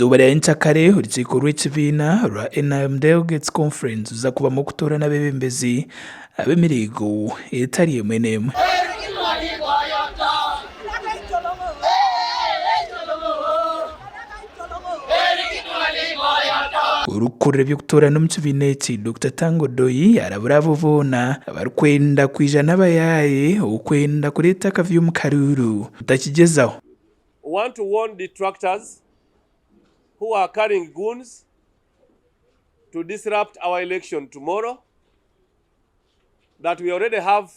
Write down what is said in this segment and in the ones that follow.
izuba rya Ntakare urukiko rw'ikibina rwa NRM Delegates Conference uza kuba mu kutora n'Abeebembezi ab'emirigo etari emwe n'emwe. Urukurre by'okutora n'omukibiina eki Dr. Tango Doyi arabura abo boona abarikwenda kwijana abayaye okwenda kureeta akavuyo mu karuru utakigezaho. Want to warn detractors who are carrying goons to disrupt our election tomorrow that we already have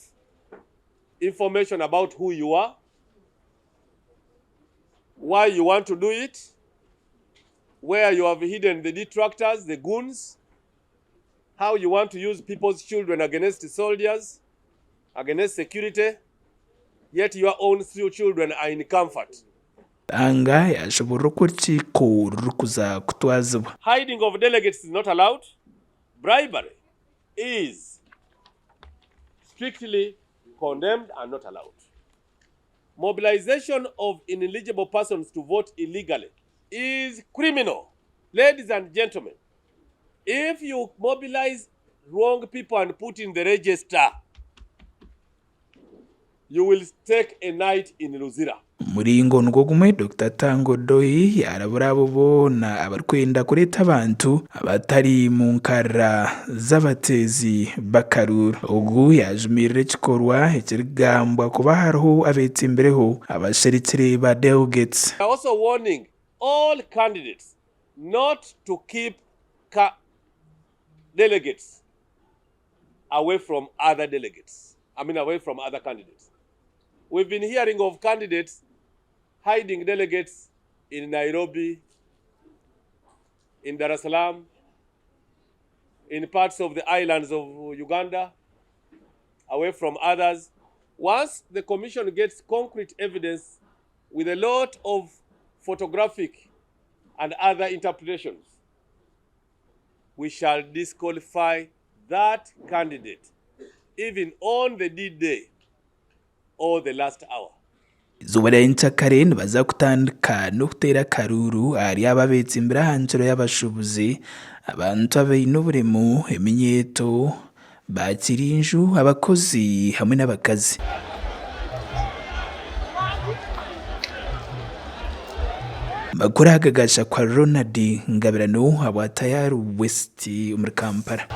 information about who you are, why you want to do it, where you have hidden the detractors, the goons, how you want to use people's children against the soldiers, against security, yet your own three children are in comfort. Anga yashobora ko urukiko rukuza kutwazibwa. Hiding of delegates is not allowed. Bribery is strictly condemned and not allowed. Mobilization of ineligible persons to vote illegally is criminal. Ladies and gentlemen, if you mobilize wrong people and put in the register, you will take a night in Luzira. Muringo ngogumwe Dr. Tango Doyi yarabura abo bona abarikwenda kureeta abantu abatari mu nkara z'abatezi bakaruru. Ogu yajumirira ekikorwa ekirigambwa kuba hariho abeetimbireho abasherikire ba delegates. We are also warning all candidates not to keep delegates away from other delegates. Away from other candidates. We've been hearing of candidates hiding delegates in Nairobi, in Dar es Salaam, in parts of the islands of Uganda, away from others. Once the commission gets concrete evidence with a lot of photographic and other interpretations, we shall disqualify that candidate even on the D-Day or the last hour. Izuba rya Ntakare nibaza kutandika no kutera karuru ari ababetsimbira hanjiro y'abashubuzi abantu abaine oburemu eminyeto bakirinju abakozi hamwe n'abakazi. Makuru hagagasha kwa Ronald Ngabirano abwa Tayaru West muri Kampala.